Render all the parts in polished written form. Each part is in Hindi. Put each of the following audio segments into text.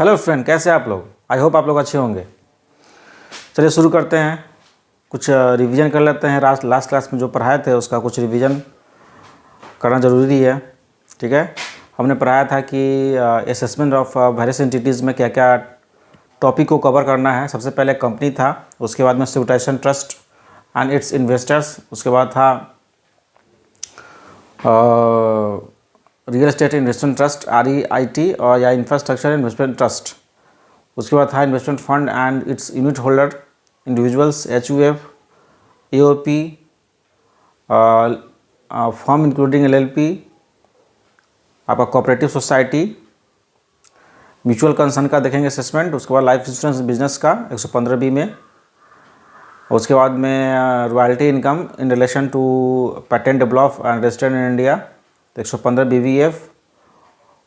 हेलो फ्रेंड, कैसे हैं आप लोग। आई होप आप लोग अच्छे होंगे। चलिए शुरू करते हैं। कुछ रिवीजन कर लेते हैं। लास्ट क्लास में जो पढ़ाए थे उसका कुछ रिवीजन करना ज़रूरी है। ठीक है, हमने पढ़ाया था कि असेसमेंट ऑफ वेरियस एंटिटीज़ में क्या क्या टॉपिक को कवर करना है। सबसे पहले कंपनी था, उसके बाद में securitisation trust and its investors, उसके बाद था real estate investment trust REIT और या इंफ्रास्ट्रक्चर इन्वेस्टमेंट ट्रस्ट, उसके बाद था investment fund and its unit holder individuals HUF AOP firm including LLP, आपका कोऑपरेटिव सोसाइटी, म्यूचुअल कंसर्न का देखेंगे असेसमेंट। उसके बाद लाइफ इंश्योरेंस बिजनेस का 115B में, उसके बाद में royalty income in relation to patent develop and registered in India 115 BVF।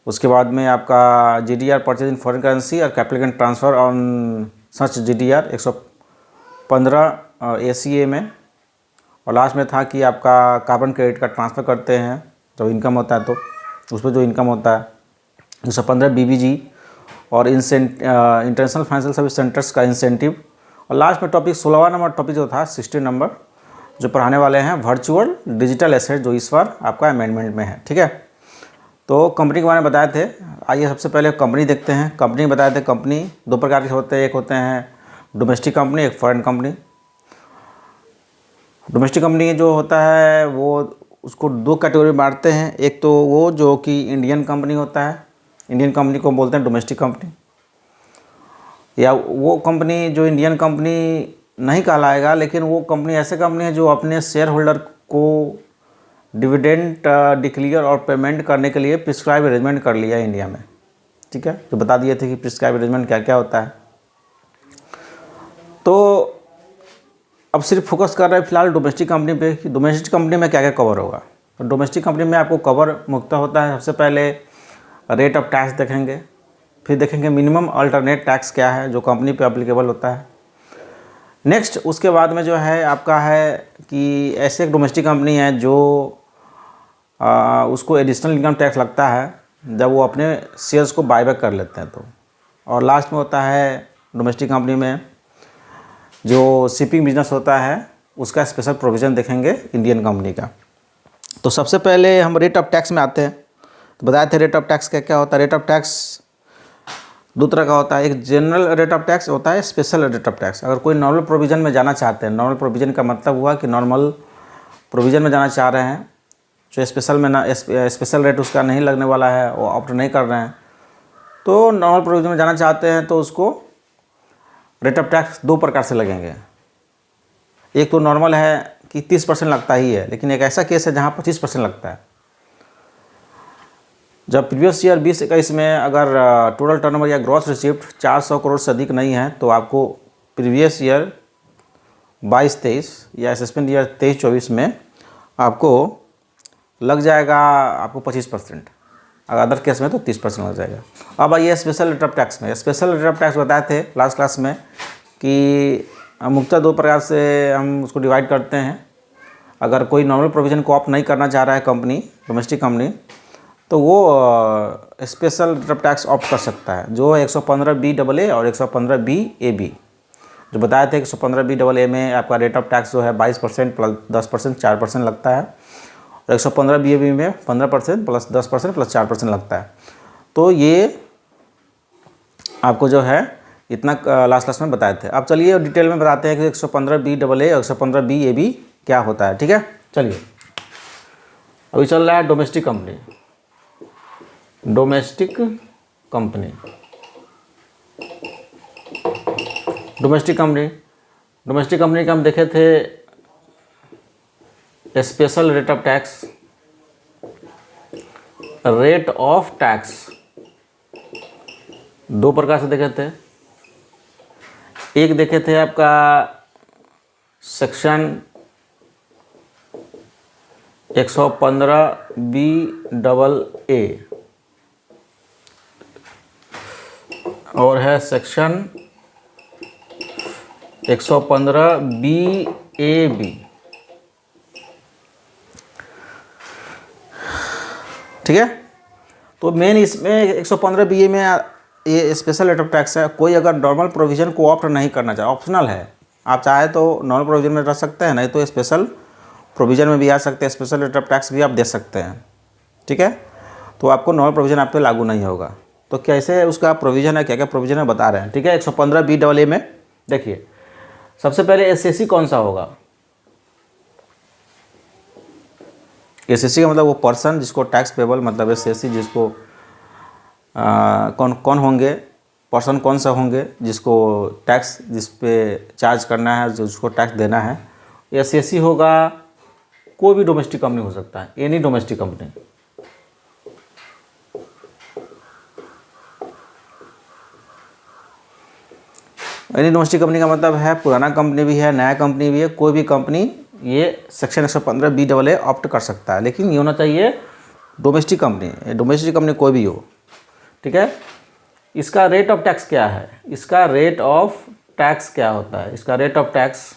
उसके बाद में आपका GDR purchase in foreign currency और capital gain transfer on such GDR 115 ACA में। और लास्ट में था कि आपका कार्बन क्रेडिट का ट्रांसफ़र करते हैं जब इनकम होता है तो उस पर जो इनकम होता है 115 BBG और इंटरनेशनल फाइनेंशियल सर्विस सेंटर्स का इंसेंटिव। और लास्ट में टॉपिक 16वां नंबर टॉपिक जो था 16 नंबर जो पढ़ाने वाले हैं वर्चुअल डिजिटल एसेट, जो इस बार आपका अमेंडमेंट में है। ठीक है, तो कंपनी के बारे में बताए थे। आइए सबसे पहले कंपनी देखते हैं। कंपनी बताए थे, कंपनी दो प्रकार के होते हैं, एक होते हैं डोमेस्टिक कंपनी, एक फॉरेन कंपनी। डोमेस्टिक कंपनी जो होता है वो उसको दो कैटेगरी में बांटते हैं। एक तो वो जो कि इंडियन कंपनी होता है, इंडियन कंपनी को बोलते हैं डोमेस्टिक कंपनी, या वो कंपनी जो इंडियन कंपनी नहीं कहलाएगा, लेकिन वो कंपनी ऐसे कंपनी है जो अपने शेयर होल्डर को डिविडेंड डिक्लेयर और पेमेंट करने के लिए प्रिस्क्राइब अरेंजमेंट कर लिया है इंडिया में। ठीक है, जो बता दिए थे कि प्रिस्क्राइब अरेंजमेंट क्या क्या होता है। तो अब सिर्फ फोकस कर रहे हैं फिलहाल डोमेस्टिक कंपनी पे कि डोमेस्टिक कंपनी में क्या क्या कवर होगा। तो डोमेस्टिक कंपनी में आपको कवर मुक्त होता है। सबसे पहले रेट ऑफ टैक्स देखेंगे, फिर देखेंगे मिनिमम अल्टरनेट टैक्स क्या है जो कंपनी पे एप्लीकेबल होता है। नेक्स्ट उसके बाद में जो है आपका है कि ऐसे एक डोमेस्टिक कंपनी है जो उसको एडिशनल इनकम टैक्स लगता है जब वो अपने शेयर्स को बायबैक कर लेते हैं तो। और लास्ट में होता है डोमेस्टिक कंपनी में जो शिपिंग बिजनेस होता है उसका स्पेशल प्रोविज़न देखेंगे इंडियन कंपनी का। तो सबसे पहले हम रेट ऑफ टैक्स में आते हैं। तो बताए थे रेट ऑफ टैक्स क्या क्या होता है। रेट ऑफ टैक्स दो तरह का होता है, एक जनरल रेट ऑफ टैक्स होता है, स्पेशल रेट ऑफ टैक्स। अगर कोई नॉर्मल प्रोविज़न में जाना चाहते हैं, नॉर्मल प्रोविज़न का मतलब हुआ कि नॉर्मल प्रोविज़न में जाना चाह रहे हैं, जो स्पेशल में ना स्पेशल रेट उसका नहीं लगने वाला है, वो ऑप्ट नहीं कर रहे हैं, तो नॉर्मल प्रोविज़न में जाना चाहते हैं तो उसको रेट ऑफ टैक्स दो प्रकार से लगेंगे। एक तो नॉर्मल है कि 30% लगता ही है, लेकिन एक ऐसा केस है जहाँ 25% लगता है। जब प्रीवियस ईयर 20-21 में अगर टोटल टर्नओवर या ग्रॉस रिसिप्ट 400 करोड़ से अधिक नहीं है तो आपको प्रीवियस ईयर 22-23 या असेसमेंट ईयर 23-24 में आपको लग जाएगा आपको 25%। अगर अदर केस में तो 30% लग जाएगा। अब आइए स्पेशल रेट ऑफ टैक्स में। स्पेशल रेट ऑफ टैक्स बताए थे लास्ट क्लास में कि मुख्यतः दो प्रकार से हम उसको डिवाइड करते हैं। अगर कोई नॉर्मल प्रोविज़न को ऑप्ट नहीं करना चाह रहा है कंपनी, डोमेस्टिक कंपनी, तो वो special rate of tax opt कर सकता है, जो 115BAA और 115BAB। जो बताए थे 115BAA में आपका रेट ऑफ टैक्स जो है 22% प्लस 10% 4% लगता है, और 115BAB में 15% प्लस 10% प्लस 4% लगता है। तो ये आपको जो है इतना लास्ट क्लास में बताए थे। अब चलिए डिटेल में बताते हैं कि 115BAA और 115BAB क्या होता है। ठीक है, चलिए अभी चल रहा है डोमेस्टिक कंपनी। डोमेस्टिक कंपनी का हम देखे थे special rate of tax, rate of tax दो प्रकार से देखे थे। एक देखे थे आपका सेक्शन 115BAA और है सेक्शन 115BAB। ठीक है, तो मेन इसमें 115BA में ये स्पेशल रेट ऑफ टैक्स है। कोई अगर नॉर्मल प्रोविज़न को ऑप्ट नहीं करना चाहे, ऑप्शनल है, आप चाहे तो नॉर्मल प्रोविज़न में रह सकते हैं, नहीं तो स्पेशल प्रोविज़न में भी आ सकते हैं, स्पेशल रेट ऑफ टैक्स भी आप दे सकते हैं, ठीक है। तो आपको नॉर्मल प्रोविज़न आप पे लागू नहीं होगा। तो कैसे उसका प्रोविज़न है, क्या क्या प्रोविज़न है बता रहे हैं, ठीक है। 115BAA में देखिए, सबसे पहले एसएससी कौन सा होगा। एसएससी का मतलब वो पर्सन जिसको टैक्स पेबल, मतलब एसएससी जिसको कौन कौन होंगे, पर्सन कौन सा होंगे जिसको टैक्स, जिस पे चार्ज करना है, जिसको टैक्स देना है। एसएससी होगा, कोई भी डोमेस्टिक कंपनी हो सकता है, any domestic company. Any domestic company का मतलब है पुराना कंपनी भी है, नया कंपनी भी है, कोई भी कंपनी ये सेक्शन 115BAA ऑप्ट कर सकता है, लेकिन ये होना चाहिए डोमेस्टिक कंपनी। डोमेस्टिक कंपनी कोई भी हो, ठीक है। इसका रेट ऑफ टैक्स क्या है, इसका रेट ऑफ टैक्स क्या होता है, इसका रेट ऑफ टैक्स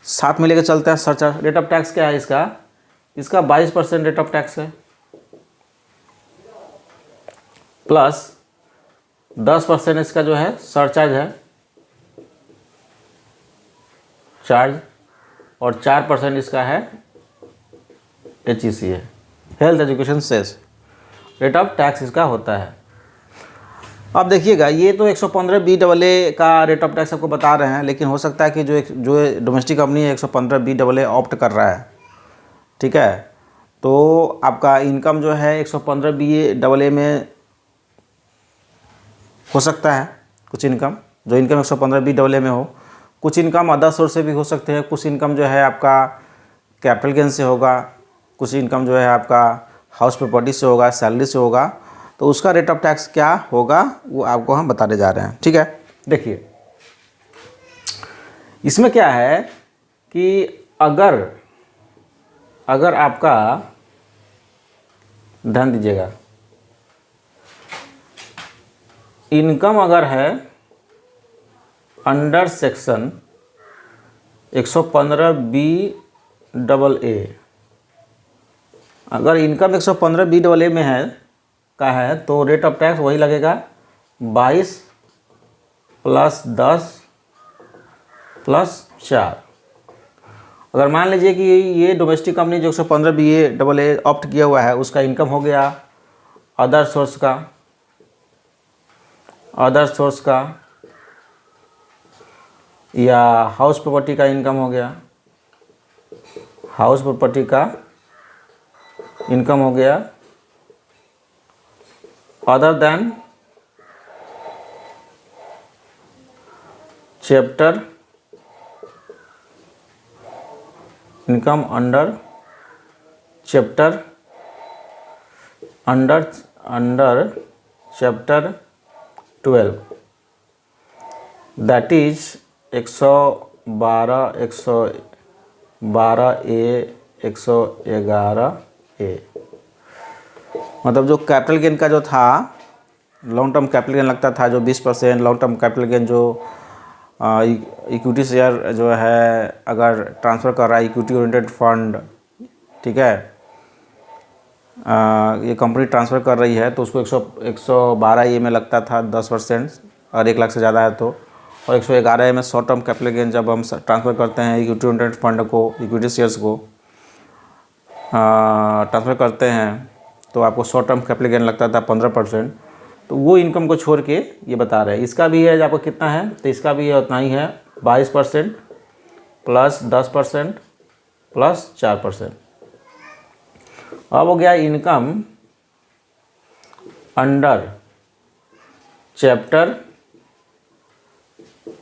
साथ में लेकर चलते हैं। सरचार्ज रेट ऑफ टैक्स क्या है इसका, इसका 22% रेट ऑफ टैक्स है, प्लस 10% इसका जो है सरचार्ज है, चार्ज, और 4% इसका है HEC है, health education cess. Rate of tax इसका होता है। अब देखिएगा, ये तो 115BAA का रेट ऑफ टैक्स आपको बता रहे हैं, लेकिन हो सकता है कि जो डोमेस्टिक कंपनी है 115BAA ऑप्ट कर रहा है, ठीक है। तो आपका इनकम जो है 115BAA में हो सकता है, कुछ इनकम जो इनकम 115BAA में हो, कुछ इनकम अदर सोर्स से भी हो सकते हैं, कुछ इनकम जो है आपका कैपिटल गेन से होगा, कुछ इनकम जो है आपका हाउस प्रॉपर्टी से होगा, सैलरी से होगा। तो उसका रेट ऑफ टैक्स क्या होगा वो आपको हम बताने जा रहे हैं, ठीक है। देखिए, इसमें क्या है कि अगर आपका, ध्यान दीजिएगा, इनकम अगर है अंडर सेक्शन 115BAA, अगर इनकम 115BAA में है का है, तो रेट ऑफ टैक्स वही लगेगा 22 + 10 + 4। अगर मान लीजिए कि ये डोमेस्टिक कंपनी जो 115BAA ऑप्ट किया हुआ है, उसका इनकम हो गया अदर सोर्स का या हाउस प्रॉपर्टी का इनकम हो गया, हाउस प्रॉपर्टी का इनकम हो गया, other than chapter income under chapter chapter 12, that is 112A 111A। मतलब जो कैपिटल गेन का जो था, लॉन्ग टर्म कैपिटल गेन लगता था जो 20%, लॉन्ग टर्म कैपिटल गेन जो इक्विटी शेयर जो है अगर ट्रांसफ़र कर रहा है इक्विटी ओरिएंटेड फंड, ठीक है, ये कंपनी ट्रांसफ़र कर रही है, तो उसको 112A में लगता था 10%, और 1 लाख से ज़्यादा है तो, और 111A में शॉर्ट टर्म कैपिटल गेन जब हम ट्रांसफ़र करते हैं इक्विटी ओरिएंटेड फंड को, इक्विटी शेयर्स को ट्रांसफ़र करते हैं, तो आपको शॉर्ट टर्म कैपिटल गेन लगता था 15%। तो वो इनकम को छोड़ के ये बता रहे हैं। इसका भी है आपको कितना है, तो इसका भी उतना ही है 22% + 10% + 4%। अब हो गया इनकम अंडर चैप्टर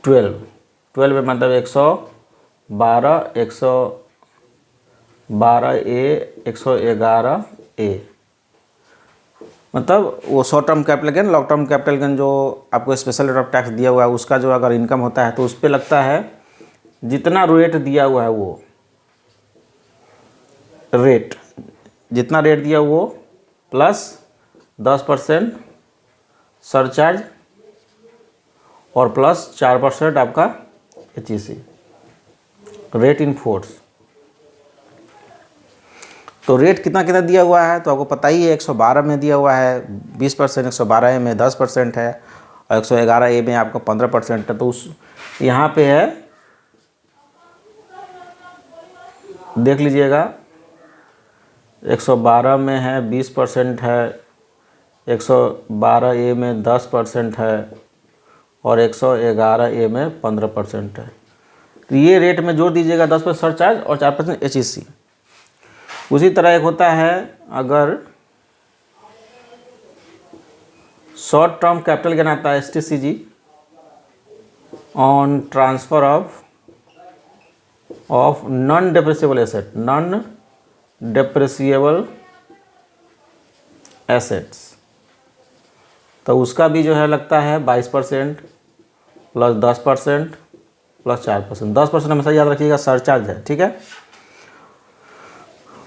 12 में मतलब 112A 111A, मतलब वो short term capital gain, long term capital gain जो आपको स्पेशल रेट ऑफ टैक्स दिया हुआ है, उसका जो अगर इनकम होता है तो उस पर लगता है जितना रेट दिया हुआ है, वो रेट जितना रेट दिया वो प्लस 10% सरचार्ज और प्लस 4% आपका HEC, रेट इन फोर्स। तो रेट कितना कितना दिया हुआ है तो आपको पता ही है, 112 में दिया हुआ है 20%, 112A में 10% है और 111A में आपका 15% है। तो उस यहाँ पे है, देख लीजिएगा, 112 में है 20% है, 112A में 10% है और 111A में 15% है। तो ये रेट में जोड़ दीजिएगा 10% सरचार्ज और 4% HEC। उसी तरह एक होता है, अगर शॉर्ट टर्म कैपिटल गेन आता है STCG on transfer of non depreciable asset, non depreciable assets, तो उसका भी जो है लगता है 22% प्लस 10% प्लस 4%। 10% हमेशा याद रखिएगा सरचार्ज है, ठीक है।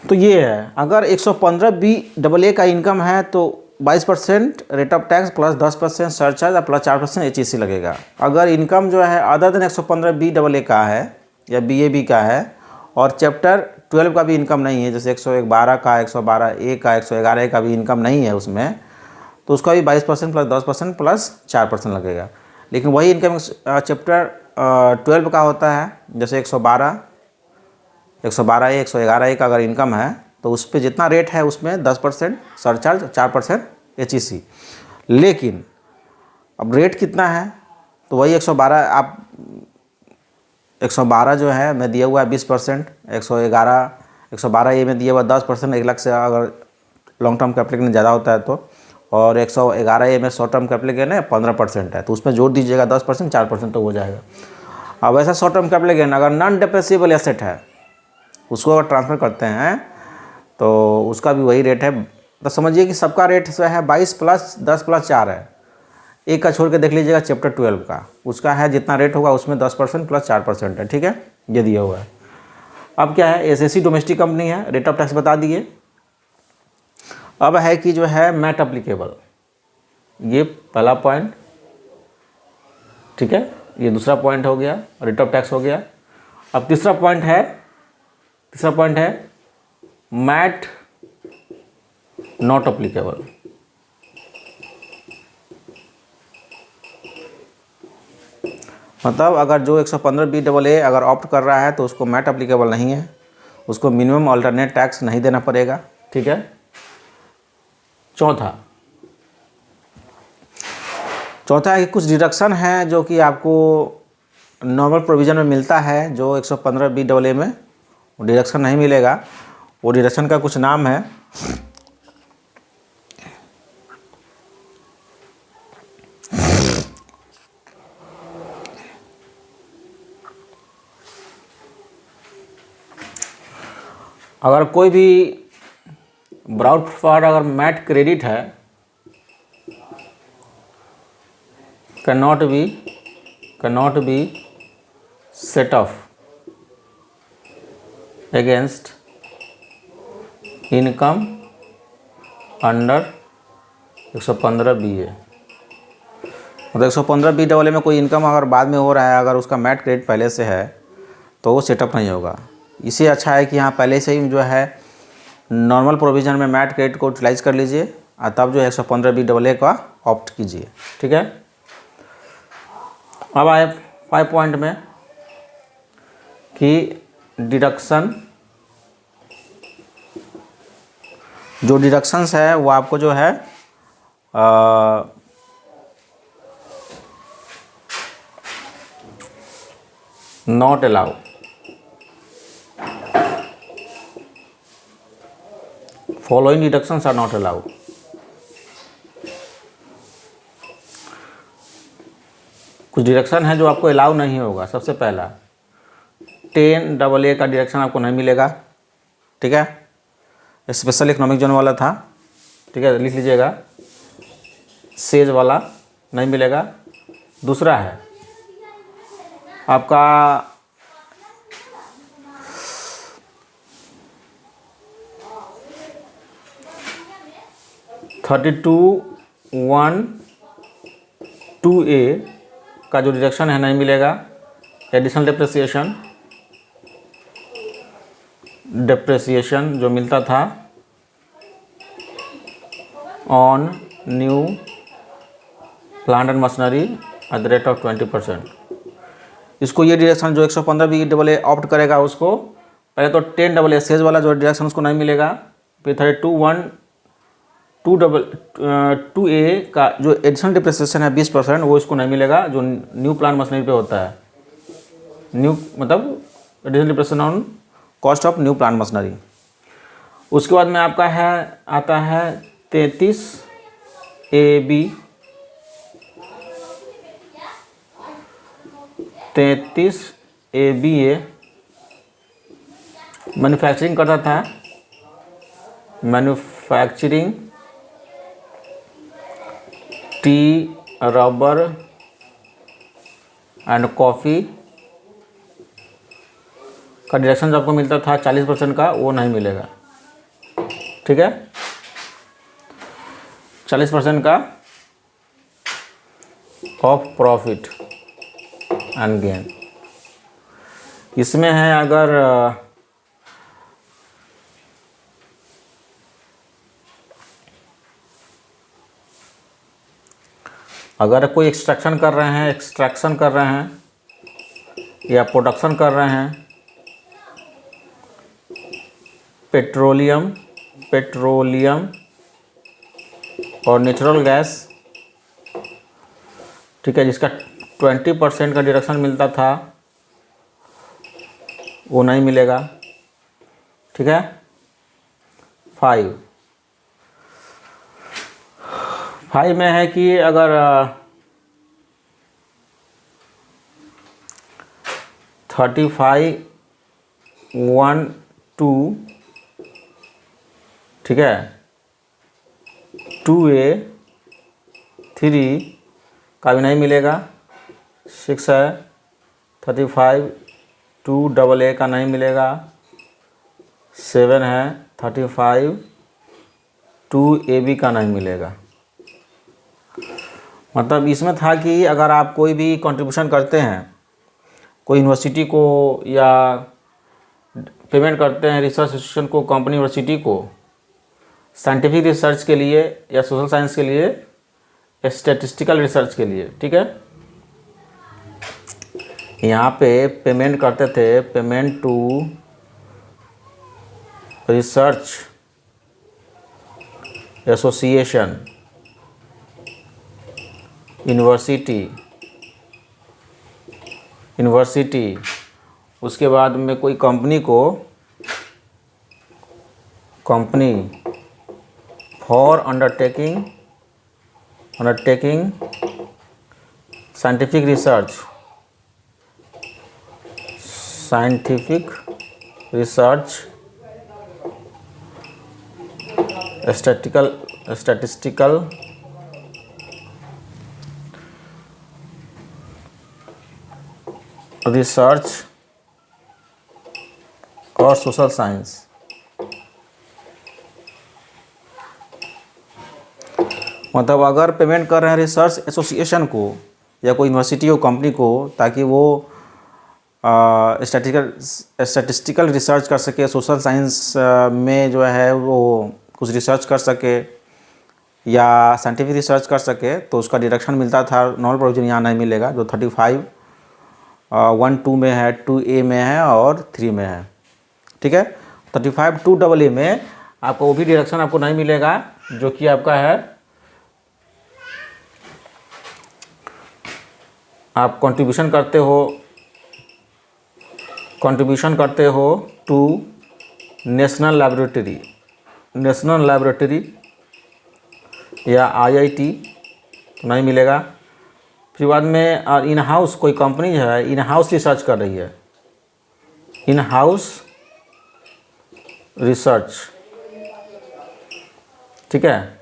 तो ये है, अगर 115BAA का इनकम है तो 22% rate of tax plus 10% surcharge और प्लस 4% HEC लगेगा। अगर इनकम जो है अदर देन 115BAA का है या BAB का है और चैप्टर 12 का भी इनकम नहीं है, जैसे 112 का, 112A का, 111A का भी इनकम नहीं है उसमें, तो उसका भी 22% प्लस 10% प्लस 4% लगेगा। लेकिन वही इनकम चैप्टर 12 का होता है, जैसे 112A, 111A का अगर इनकम है तो उस पर जितना रेट है उसमें 10% सरचार्ज, 4% HEC। लेकिन अब रेट कितना है तो वही 112, आप 112 जो है मैं दिया हुआ है 20%, 112A में दिया हुआ 10%, 1 लाख से अगर लॉन्ग टर्म कैपिटल गेन ज़्यादा होता है तो, और 111A में शॉर्ट टर्म कैपिटल गेन है 15% है, तो उसमें जोड़ दीजिएगा 10%, 4% तो हो जाएगा। अब ऐसा शॉर्ट टर्म कैपिटल गेन अगर नॉन डेप्रिसिएबल एसेट है, उसको अगर ट्रांसफ़र करते हैं तो उसका भी वही रेट है। तो समझिए कि सबका रेट जो है 22 प्लस 10 प्लस 4 है। एक का छोड़ के देख लीजिएगा चैप्टर 12 का, उसका है जितना रेट होगा उसमें 10% प्लस 4% है, ठीक है, ये दिया हुआ है। अब क्या है, SSC डोमेस्टिक कंपनी है, रेट ऑफ टैक्स बता दिए। अब है कि जो है मैट अप्लीकेबल, ये पहला पॉइंट, ठीक है, ये दूसरा पॉइंट हो गया, रेट ऑफ टैक्स हो गया। अब तीसरा पॉइंट है मैट नॉट अप्लीकेबल। मतलब अगर जो 115BAA अगर ऑप्ट कर रहा है तो उसको मैट अप्लीकेबल नहीं है, उसको मिनिमम अल्टरनेट टैक्स नहीं देना पड़ेगा, ठीक है। चौथा है कि कुछ डिडक्शन है जो कि आपको नॉर्मल प्रोविज़न में मिलता है, जो 115BAA में वो डिडक्शन नहीं मिलेगा। वो डिडक्शन का कुछ नाम है, अगर कोई भी ब्राउट फॉर अगर मैट क्रेडिट है, cannot be set off against income under 115BA। मतलब 115BAA में कोई इनकम अगर बाद में हो रहा है, अगर उसका मैट क्रेडिट पहले से है तो वो सेटअप नहीं होगा। इससे अच्छा है कि यहाँ पहले से ही जो है नॉर्मल प्रोविज़न में मैट क्रेडिट को यूटिलाइज कर लीजिए और तब जो है 115BAA का ऑप्ट कीजिए, ठीक है। अब आए 5 पॉइंट में कि डिडक्शन, जो डिडक्शंस है वो आपको जो है not allow, following deductions are not allow. कुछ डिडक्शन है जो आपको अलाउ नहीं होगा। सबसे पहला 10AA का डिडक्शन आपको नहीं मिलेगा, ठीक है, स्पेशल इकोनॉमिक जोन वाला था, ठीक है, लिख लीजिएगा, सेज वाला नहीं मिलेगा। दूसरा है आपका (32(1)(2)A का जो डिडक्शन है नहीं मिलेगा। एडिशनल डिप्रिसिएशन डिप्रिसिएशन जो मिलता था on new plant and machinery at the rate of 20%। इसको ये डायरेक्शन जो 115 बी डबल ए ऑप्ट करेगा उसको पहले तो 10 डबल ए सेज वाला जो डायरेक्शन उसको नहीं मिलेगा। फिर 2 ए का जो एडिशनल डिप्रिसिएशन है 20% वो इसको नहीं मिलेगा जो न्यू प्लांट मशीनरी पे होता है। न्यू मतलब additional depreciation on cost of new plant machinery. उसके बाद में आपका है आता है 33 A B 33 A B A manufacturing करता था, manufacturing tea rubber and coffee का डायरेक्शन जो आपको मिलता था 40% का वो नहीं मिलेगा। ठीक है, 40% का ऑफ प्रॉफिट एंड गेन। इसमें है अगर कोई एक्सट्रैक्शन कर रहे हैं या प्रोडक्शन कर रहे हैं पेट्रोलियम और नेचुरल गैस, ठीक है, जिसका 20% का डिडक्शन मिलता था वो नहीं मिलेगा। ठीक है, 5 में है कि अगर 35 1 2 ठीक है 2A 3 का भी नहीं मिलेगा। 6 है 35 2 डबल ए का नहीं मिलेगा। 7 है 35 2 AB का नहीं मिलेगा। मतलब इसमें था कि अगर आप कोई भी कंट्रीब्यूशन करते हैं कोई यूनिवर्सिटी को या पेमेंट करते हैं रिसर्च इंस्टीट्यूशन को, कंपनी यूनिवर्सिटी को साइंटिफिक रिसर्च के लिए या सोशल साइंस के लिए, स्टैटिस्टिकल रिसर्च के लिए, ठीक है, यहाँ पे पेमेंट करते थे payment to research association university. उसके बाद में कोई company for undertaking scientific research statistical research और सोशल साइंस। मतलब अगर पेमेंट कर रहे हैं रिसर्च एसोसिएशन को या कोई यूनिवर्सिटी और कंपनी को ताकि वो स्टैटिस्टिकल रिसर्च कर सके, सोशल साइंस में जो है वो कुछ रिसर्च कर सके या साइंटिफिक रिसर्च कर सके, तो उसका डिडक्शन मिलता था। नॉर्मल प्रोविजन यहाँ नहीं मिलेगा जो 35 1 2 में है, 2A में है और 3 में है। ठीक है, 35 2 डबल ए में आपको वो भी डिडक्शन आपको नहीं मिलेगा जो कि आपका है आप कंट्रीब्यूशन करते हो टू नेशनल लैबोरेटरी या IIT, तो नहीं मिलेगा। फिर बाद में इन हाउस कोई कंपनी जो है इन हाउस रिसर्च कर रही है, इन हाउस रिसर्च, ठीक है,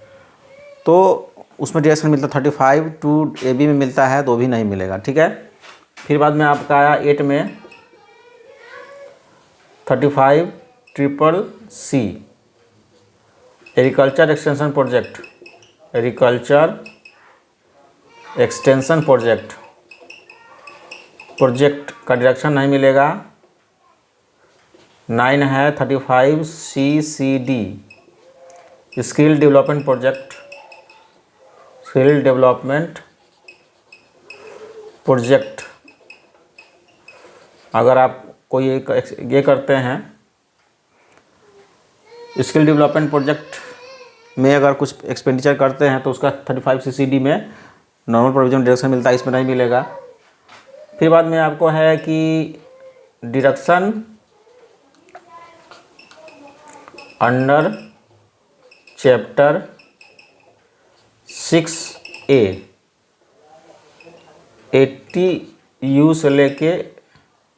तो उसमें डिडक्शन मिलता 35 2AB में मिलता है तो भी नहीं मिलेगा। ठीक है, फिर बाद में आपका आया 8 में 35 triple C agriculture extension project का डिडक्शन नहीं मिलेगा। 9 है 35 CCD, skill development project, skill development project. अगर आप कोई एक ये करते हैं स्किल डेवलपमेंट प्रोजेक्ट में अगर कुछ एक्सपेंडिचर करते हैं तो उसका 35 CCD में नॉर्मल प्रोविजन डिडक्शन मिलता है, इसमें नहीं मिलेगा। फिर बाद में आपको है कि deduction under chapter 6A 80U से लेके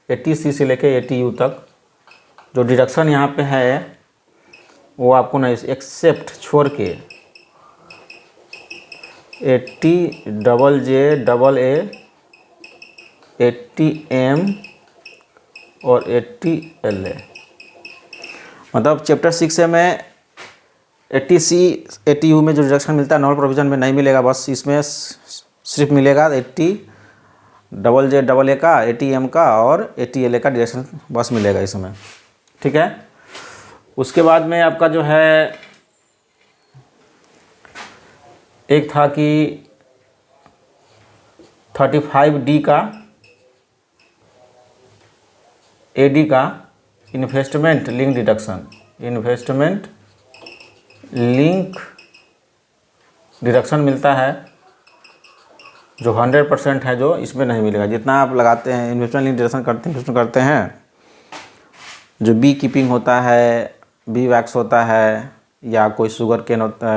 80C से लेके 80U तक जो डिडक्शन यहाँ पे है वो आपको नहीं, एक्सेप्ट छोड़ के 80JJAA 80M और 80LA, मतलब चैप्टर 6A में 80C 80U में जो डिडक्शन मिलता है नॉर्मल प्रोविजन में नहीं मिलेगा, बस इसमें सिर्फ मिलेगा 80JJAA का, 80M का और 80LA का डिडक्शन बस मिलेगा इसमें, ठीक है। उसके बाद में आपका जो है एक था कि 35D का AD का investment link deduction, investment link deduction मिलता है जो 100% है, जो इसमें नहीं मिलेगा। जितना आप लगाते हैं इन्वेस्टमेंट लिंक डिडक्शन करते हैं, जो बी कीपिंग होता है, बी वैक्स होता है, या कोई शुगर केन होता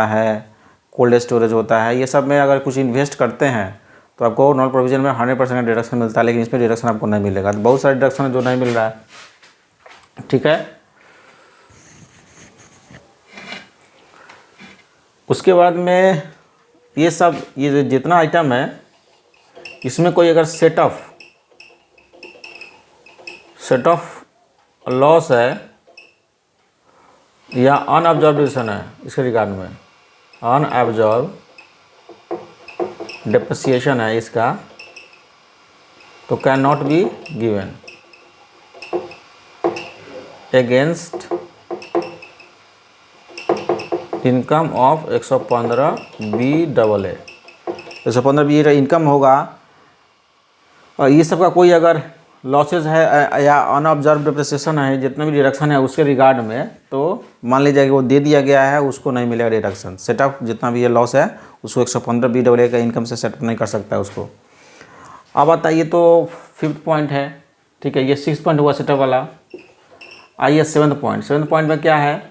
है, कोल्ड स्टोरेज होता है, ये सब में अगर कुछ इन्वेस्ट करते हैं तो आपको नॉन प्रोविजन में 100% डिडक्शन मिलता है, लेकिन इसमें डिडक्शन आपको नहीं मिलेगा। तो बहुत सारे डिडक्शन जो नहीं मिल रहा है, ठीक है। उसके बाद में ये सब, ये जितना आइटम है इसमें कोई अगर सेट ऑफ लॉस है या अनअब्जॉर्बेशन है इसके रिगार्ड में, अनअब्जॉर्ब डेप्रिसिएशन है इसका, तो can not be given against income of 115BAA। 115B income होगा, और ये सब का कोई अगर लॉसेज है या अनऑब्जर्व डिप्रिसिएशन है, जितना भी डिडक्शन है उसके रिगार्ड में, तो मान लीजिए कि वो दे दिया गया है, उसको नहीं मिलेगा डिडक्शन। सेटअप जितना भी ये लॉस है उसको 115BAA का इनकम से सेटअप नहीं कर सकता है उसको। अब आता है, ये तो 5th पॉइंट है, ठीक है। ये 6th पॉइंट हुआ सेटअप वाला। आइए 7th पॉइंट। 7th पॉइंट में क्या है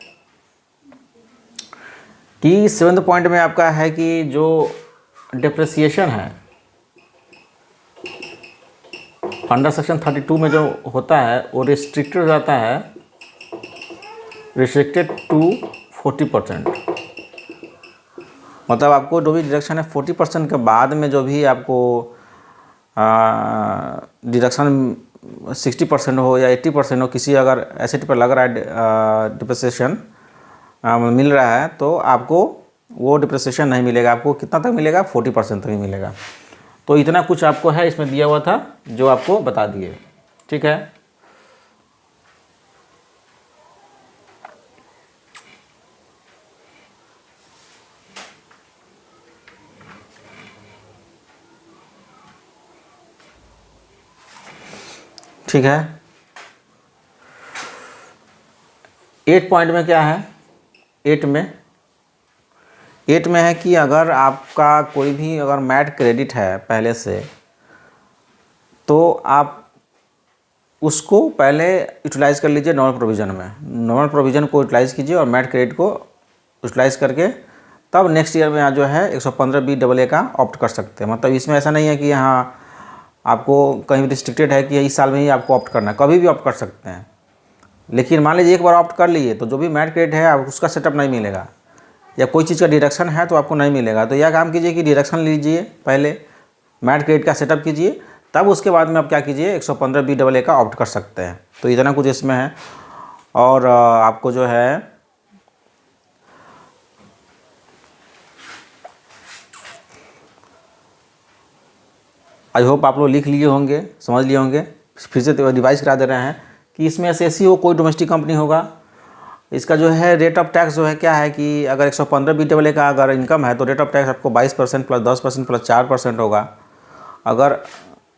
कि 7th पॉइंट में आपका है कि जो डिप्रिसिएशन है अंडर सेक्शन 32 में जो होता है वो रिस्ट्रिक्टेड हो जाता है, रिस्ट्रिक्टेड टू 40%। मतलब आपको जो भी डिडक्शन है 40% के बाद में जो भी आपको डिडक्शन 60% हो या 80% हो, किसी अगर एसेट पर लग रहा है डिप्रिसिएशन मिल रहा है, तो आपको वो डिप्रिसिएशन नहीं मिलेगा। आपको कितना तक मिलेगा? 40% तक ही मिलेगा। तो इतना कुछ आपको है इसमें दिया हुआ था जो आपको बता दिए, ठीक है। ठीक है। 8 पॉइंट में क्या है? 8 में है कि अगर आपका कोई भी अगर मैट क्रेडिट है पहले से, तो आप उसको पहले यूटिलाइज़ कर लीजिए नॉर्मल प्रोविज़न में। नॉर्मल प्रोविज़न को यूटिलाइज़ कीजिए और मैट क्रेडिट को यूटिलाइज़ करके तब नेक्स्ट ईयर में यहाँ जो है 115BAA का ऑप्ट कर सकते हैं। मतलब इसमें ऐसा नहीं है कि यहाँ आपको कहीं रिस्ट्रिक्टेड है कि इस साल में ही आपको ऑप्ट करना है, कभी भी ऑप्ट कर सकते हैं। लेकिन मान लीजिए एक बार ऑप्ट कर लिए तो जो भी मैट क्रेडिट है आप उसका सेटअप नहीं मिलेगा, या कोई चीज़ का डिडक्शन है तो आपको नहीं मिलेगा। तो यह काम कीजिए कि डिडक्शन लीजिए, पहले मैट क्रेडिट का सेटअप कीजिए, तब उसके बाद में आप क्या कीजिए 115BAA का ऑप्ट कर सकते हैं। तो इतना कुछ इसमें है। और आपको जो है आई होप आप लोग लिख लिए होंगे, समझ लिए होंगे। फिर से रिवाइज करा दे रहे हैं कि इसमें एसएससी हो, कोई डोमेस्टिक कंपनी होगा। इसका जो है रेट ऑफ टैक्स जो है क्या है कि अगर 115 BAA का अगर इनकम है तो रेट ऑफ टैक्स आपको 22% प्लस 10% प्लस 4% होगा। अगर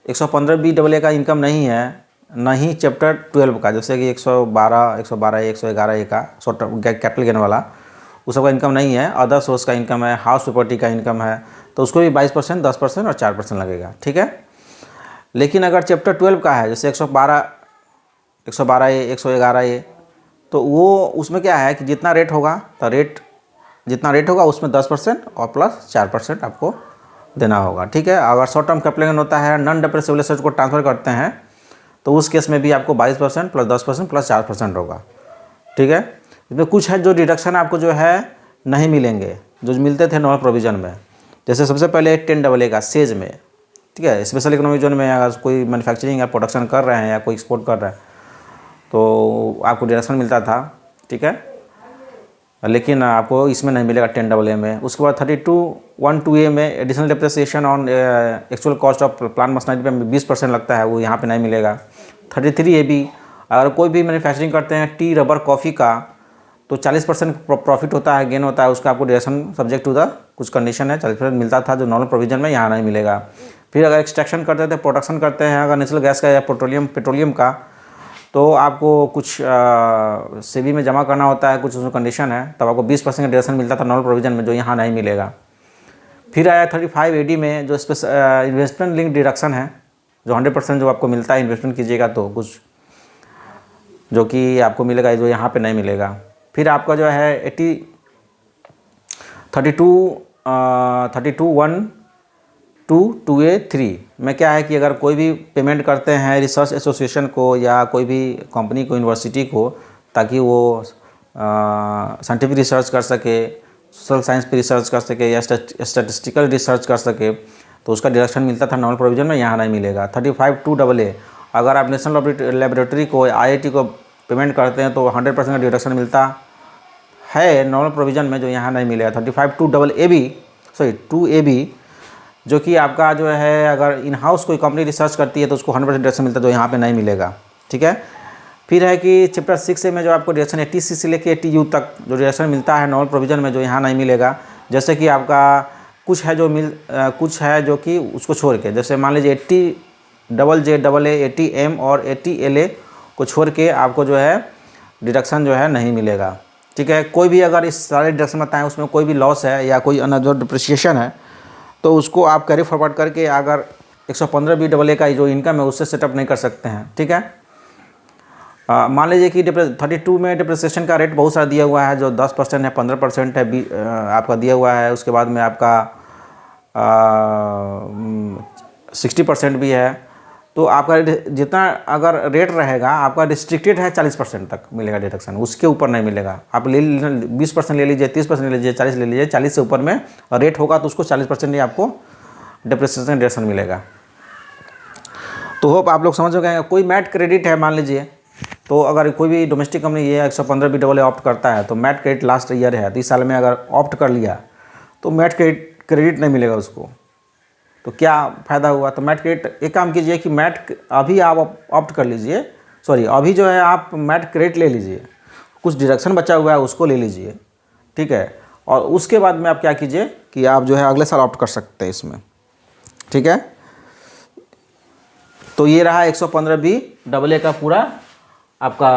115 BAA का इनकम नहीं है, नहीं चैप्टर 12 का, जैसे कि 112, 111A का शॉर्ट कैपिटल गेन वाला, उस सबका इनकम नहीं है, अदर सोर्स का इनकम है, हाउस प्रॉपर्टी का इनकम है, तो उसको भी 22%, 10% और 4% लगेगा, ठीक है। लेकिन अगर चैप्टर 12 का है, जैसे 112A, 111A, तो वो उसमें क्या है कि जितना रेट होगा तो जितना रेट होगा उसमें 10% और प्लस 4% आपको देना होगा, ठीक है। अगर शॉर्ट टर्म कैपिटल गेन होता है, नॉन डेप्रेसिबल एसेट को ट्रांसफर करते हैं, तो उस केस में भी आपको 22% प्लस 10% प्लस 4% होगा, ठीक है। इसमें कुछ है जो डिडक्शन आपको जो है नहीं मिलेंगे, जो मिलते थे नॉर्मल प्रोविजन में। जैसे सबसे पहले 10AA का सेज में, ठीक है, स्पेशल इकोनॉमिक जोन में अगर कोई मैन्युफैक्चरिंग या प्रोडक्शन कर रहे हैं या कोई एक्सपोर्ट कर रहे हैं तो आपको डिडक्शन मिलता था, ठीक है, लेकिन आपको इसमें नहीं मिलेगा 10AA में। उसके बाद 32(1)(2)A में additional depreciation on actual cost of plant machinery पे 20% लगता है, वो यहाँ पे नहीं मिलेगा। 33AB, अगर कोई भी मैन्युफैक्चरिंग करते हैं टी, रबर, कॉफ़ी का, तो 40% प्रॉफिट होता है, गेन होता है, उसका आपको डिडक्शन सब्जेक्ट टू द कुछ कंडीशन है 40% मिलता था, जो नॉर्मल प्रोविजन में यहाँ नहीं मिलेगा। फिर अगर एक्सट्रैक्शन करते थे, प्रोडक्शन करते हैं अगर नेचुरल गैस का या पेट्रोलियम का, तो आपको कुछ सेबी में जमा करना होता है, कुछ उसमें कंडीशन है, तब आपको 20% का डिडक्शन मिलता था नॉर्मल प्रोविजन में, जो यहाँ नहीं मिलेगा। फिर आया 35AD में, जो इन्वेस्टमेंट लिंक डिडक्शन है, जो 100% जो आपको मिलता है इन्वेस्टमेंट कीजिएगा तो कुछ, जो कि आपको मिलेगा, जो यहाँ पे नहीं मिलेगा। फिर आपका जो है 32(1)(2)A)(3) में क्या है कि अगर कोई भी पेमेंट करते हैं रिसर्च एसोसिएशन को या कोई भी कंपनी को, यूनिवर्सिटी को, ताकि वो साइंटिफिक रिसर्च कर सके, सोशल साइंस पे रिसर्च कर सके या स्टैटिस्टिकल रिसर्च कर सके, तो उसका डिडक्शन मिलता था नॉर्मल प्रोविजन में, यहाँ नहीं मिलेगा। 35(2)AA, अगर आप नेशनल लेबोरेटरी को, IIT को पेमेंट करते हैं तो 100% का डिडक्शन मिलता है नॉर्मल प्रोविजन में, जो यहाँ नहीं मिलेगा। 2AB, जो कि आपका जो है अगर इन हाउस कोई कंपनी रिसर्च करती है तो उसको 100% डिडक्शन मिलता है, जो यहाँ पे नहीं मिलेगा, ठीक है। फिर है कि चैप्टर 6 में जो आपको डिडक्शन 80C से लेकर 80U तक जो डिडक्शन मिलता है नॉर्मल प्रोविजन में, जो यहाँ नहीं मिलेगा। जैसे कि आपका कुछ है कुछ है जो कि उसको छोड़ के, जैसे मान लीजिए 80JJAA, 80M और 80LA को छोड़ के आपको जो है डिडक्शन जो है नहीं मिलेगा, ठीक है। कोई भी अगर इस सारे डिडक्शन बताएं उसमें कोई भी लॉस है या कोई अनदर डिप्रिसिएशन है, तो उसको आप कैरी फॉरवर्ड करके अगर 115 BAA का जो इनकम है उससे सेटअप नहीं कर सकते हैं, ठीक है। मान लीजिए कि 32 में डिप्रिसिएशन का रेट बहुत सारा दिया हुआ है, जो 10% है, 15% है, आपका दिया हुआ है। उसके बाद में आपका 60% भी है। तो आपका जितना अगर रेट रहेगा, आपका रिस्ट्रिक्टेड है 40% तक मिलेगा डिडक्शन, उसके ऊपर नहीं मिलेगा। आप 20% ले लीजिए, 30% ले लीजिए, 40 ले लीजिए, 40 से ऊपर में रेट होगा तो उसको 40% ही आपको डिप्रिसिएशन डिडक्शन मिलेगा। तो होप आप लोग समझ हो गए। कोई मैट क्रेडिट है मान लीजिए, तो अगर कोई भी डोमेस्टिक कंपनी ये 115 BAA ऑप्ट करता है, तो मैट क्रेडिट लास्ट ईयर है, तो इस साल में अगर ऑप्ट कर लिया तो मैट क्रेडिट नहीं मिलेगा उसको, तो क्या फ़ायदा हुआ। तो मैट क्रेडिट, एक काम कीजिए कि मैट अभी आप ऑप्ट कर लीजिए, अभी जो है आप मैट क्रेडिट ले लीजिए, कुछ डिडक्शन बचा हुआ है उसको ले लीजिए, ठीक है। और उसके बाद में आप क्या कीजिए कि आप जो है अगले साल ऑप्ट कर सकते हैं इसमें, ठीक है। तो ये रहा 115 BAA का पूरा आपका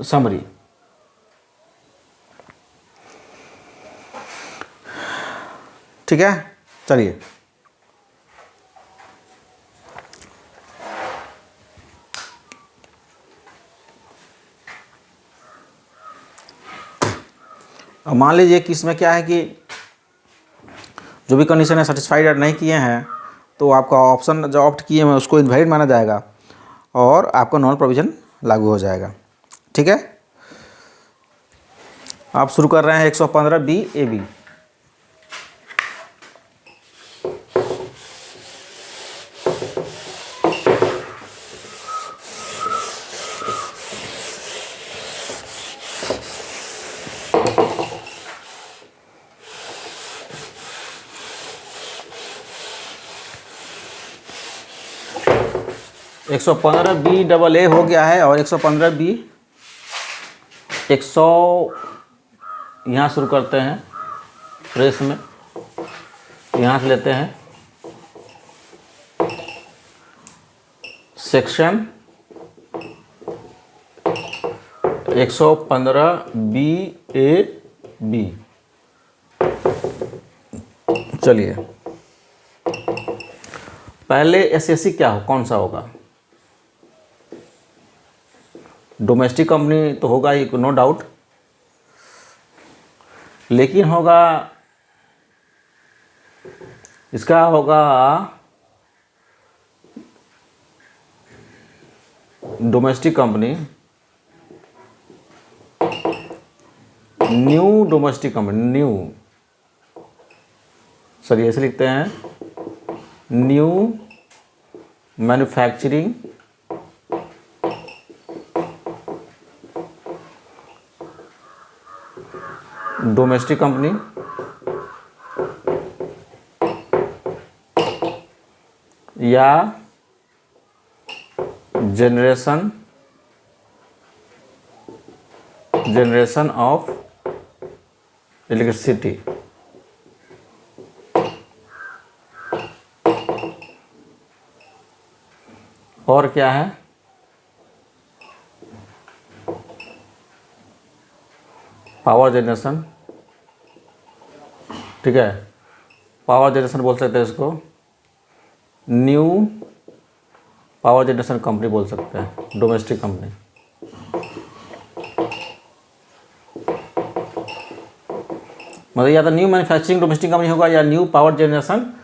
समरी। ठीक है, चलिए अब मान लीजिए कि इसमें क्या है कि जो भी कंडीशन है सेटिस्फाइड नहीं किए हैं, तो आपका ऑप्शन जो ऑप्ट किए हैं उसको इनवैलिड माना जाएगा और आपका नॉन प्रोविज़न लागू हो जाएगा, ठीक है। आप शुरू कर रहे हैं 115 BAB। 115B AA हो गया है और 115B 100 यहाँ शुरू करते हैं फ्रेश में, यहाँ से लेते हैं सेक्शन 115BAB। चलिए पहले एसएससी क्या हो, कौन सा होगा? डोमेस्टिक कंपनी तो होगा ही, नो डाउट, लेकिन होगा इसका होगा domestic company, new domestic company, new, sir ऐसे लिखते हैं, न्यू मैन्युफैक्चरिंग डोमेस्टिक कंपनी या जनरेशन ऑफ इलेक्ट्रिसिटी। और क्या है? पावर जनरेशन, ठीक है, पावर जनरेशन बोल सकते हैं इसको, न्यू पावर जनरेशन कंपनी बोल सकते हैं, डोमेस्टिक कंपनी। मतलब या तो न्यू मैन्युफैक्चरिंग डोमेस्टिक कंपनी होगा या न्यू पावर जनरेशन,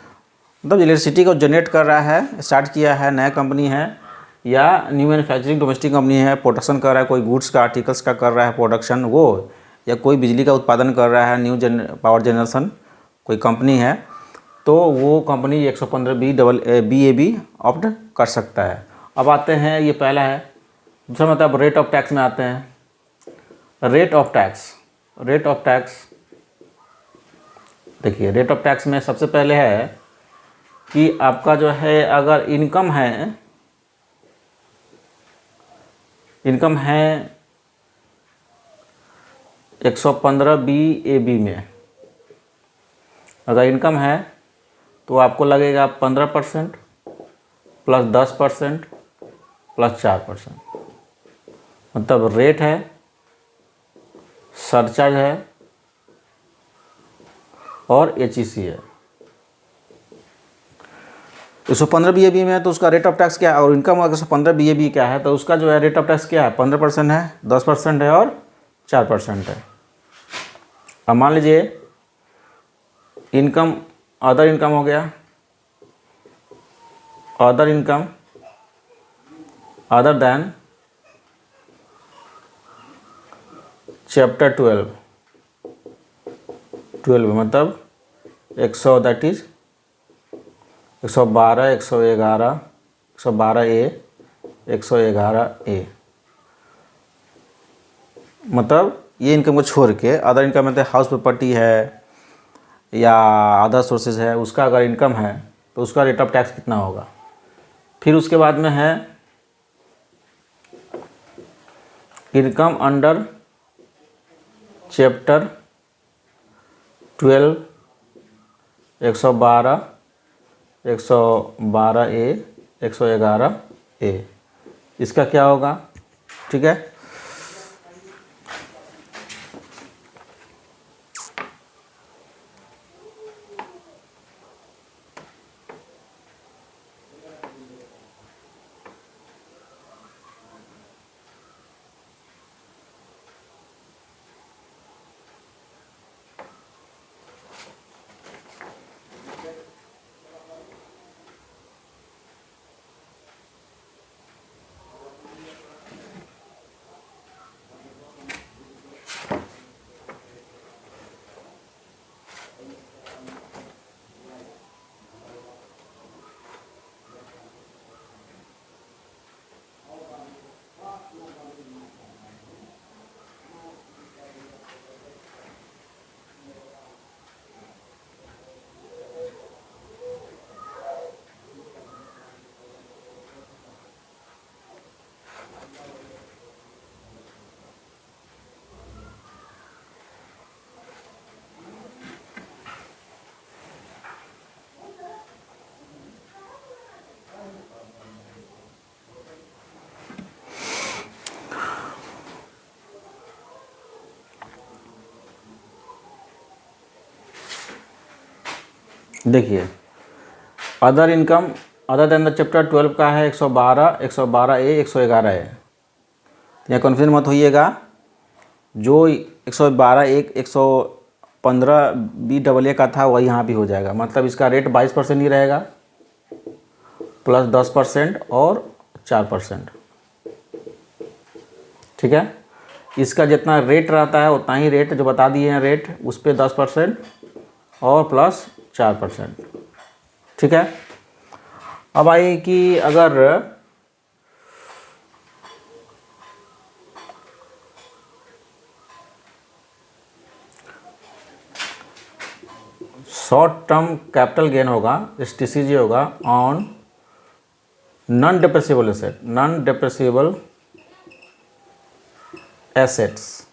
मतलब इलेक्ट्रिसिटी को जनरेट कर रहा है, स्टार्ट किया है, नया कंपनी है, या न्यू मैन्युफैक्चरिंग डोमेस्टिक कंपनी है, प्रोडक्शन कर रहा है, कोई गुड्स का आर्टिकल्स का कर रहा है प्रोडक्शन वो, या कोई बिजली का उत्पादन कर रहा है, न्यू पावर जनरेशन कोई कंपनी है, तो वो कंपनी 115BAB ऑप्ट कर सकता है। अब आते हैं, ये पहला है। दूसरा मतलब रेट ऑफ टैक्स में आते हैं। रेट ऑफ टैक्स देखिए, रेट ऑफ टैक्स में सबसे पहले है कि आपका जो है, अगर इनकम है 115BAB में, अगर इनकम है तो आपको लगेगा 15% प्लस 10% प्लस 4%, मतलब रेट है, सरचार्ज है और HEC है। 115BAB में है तो उसका रेट ऑफ टैक्स क्या है, और इनकम अगर 115BAB क्या है तो उसका जो है रेट ऑफ टैक्स क्या है, 15% है, 10% है और 4% है। अब मान लीजिए इनकम, अदर इनकम हो गया, other income other than chapter 12 मतलब 100, दैट इज 112, 111, 112A, 111A, मतलब ये इनकम को छोड़ के अदर इनकम मतलब हाउस प्रॉपर्टी है या अदर सोर्सेज है, उसका अगर इनकम है तो उसका रेट ऑफ टैक्स कितना होगा। फिर उसके बाद में है income under chapter 12, 112, 112A, 111A, इसका क्या होगा, ठीक है। देखिए other income other than the chapter 12 का है 112, 112A, 111A। यहाँ कन्फ्यूजन मत होइएगा, जो 112A, 115B AA का था वही यहाँ भी हो जाएगा। मतलब इसका रेट 22% ही रहेगा प्लस 10% और 4%। ठीक है, इसका जितना रेट रहता है उतना ही रेट जो बता दिए हैं रेट, उस पर 10% और प्लस 4%। ठीक है, अब आई कि अगर शॉर्ट टर्म कैपिटल गेन होगा, STCG होगा on non depreciable asset, non depreciable assets,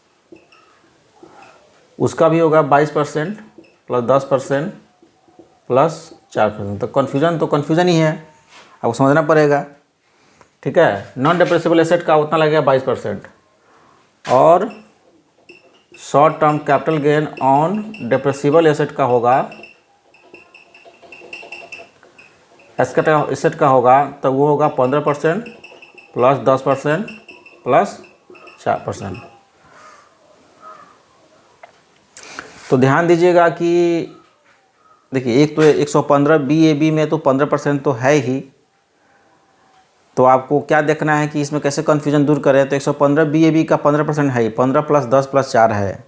उसका भी होगा 22% प्लस 10% प्लस 4%। तो कन्फ्यूजन ही है, आपको समझना पड़ेगा। ठीक है, नॉन डिप्रेसिबल एसेट का उतना लगेगा 22% और short term capital gain on depreciable asset का होगा, एसेट का होगा तो वो होगा 15% प्लस 10% प्लस 4%। तो ध्यान दीजिएगा कि देखिए एक तो 115BAB में तो 15% तो है ही, तो आपको क्या देखना है कि इसमें कैसे कन्फ्यूजन दूर करें। तो 115BAB का 15% है ही, 15 प्लस 10 प्लस 4 है।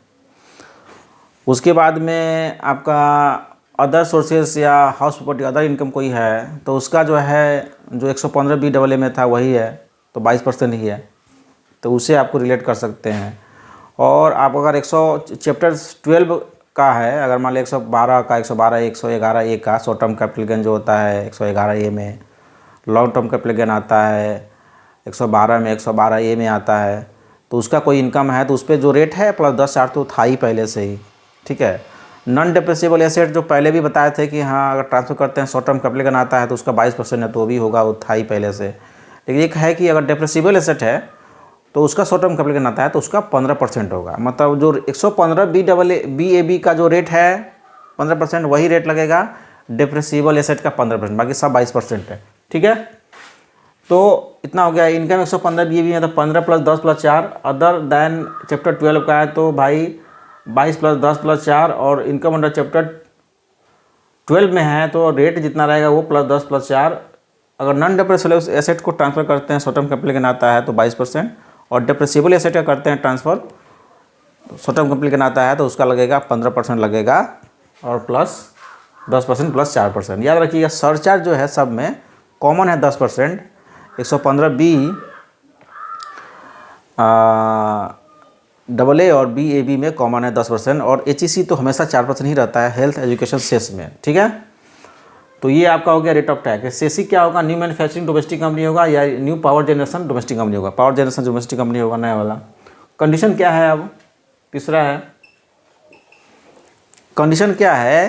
उसके बाद में आपका अदर सोर्सेस या हाउस प्रॉपर्टी अदर इनकम कोई है तो उसका जो है जो 115B AA में था वही है, तो 22% ही है, तो उसे आपको रिलेट कर सकते हैं। और आप अगर चैप्टर 12 का है, अगर मान लिया 112 का 112A, 111A का शॉर्ट टर्म कैपिटल गेन जो होता है 111A में, लॉन्ग टर्म कैपिटल गेन आता है 112 में, 112A में आता है, तो उसका कोई इनकम है तो उस पर जो रेट है प्लस 10 तो था ही पहले से ही। ठीक है, नॉन डिप्रेसिबल एसेट जो पहले भी बताए थे कि हाँ अगर ट्रांसफर करते हैं शॉर्ट टर्म कैपिटल गेन आता है तो उसका 22% है, तो वो भी होगा, वो था ही पहले से। लेकिन एक है कि अगर डिप्रेसिबल एसेट है तो उसका शॉर्ट टर्म कैपिटल गेन आता है तो उसका 15% होगा। मतलब जो 115BAB का जो रेट है 15% वही रेट लगेगा डिप्रेसिबल एसेट का 15%, बाकी सब 22% है। ठीक है, तो इतना हो गया इनकम 115BAB में, तो 15 plus 10 plus 4। Other than chapter 12 का है तो भाई 22 प्लस 10 प्लस 4, और इनकम अंडर चैप्टर 12 में है तो रेट जितना रहेगा वो प्लस 10 प्लस 4। अगर नॉन डिप्रेसिबल एसेट को ट्रांसफर करते हैं शॉर्ट टर्म कैपिटल गेन आता है तो 22%, और डिप्रेसिबल एसेट का करते हैं transfer short term capital gain आता है तो उसका लगेगा 15% लगेगा, और प्लस 10% प्लस 4%। याद रखिएगा सरचार्ज जो है सब में कॉमन है 10%। 115B AA और BAB में कॉमन है 10%, और HEC तो हमेशा 4% ही रहता है हेल्थ एजुकेशन सेस में। ठीक है, तो ये आपका हो गया रेट ऑफ टैक्स। सेसी क्या होगा, न्यू मैन्युफैक्चरिंग डोमेस्टिक कंपनी होगा या new power generation domestic company होगा। पावर जनरेशन डोमेस्टिक कंपनी होगा नया वाला। कंडीशन क्या है, अब तीसरा है, कंडीशन क्या है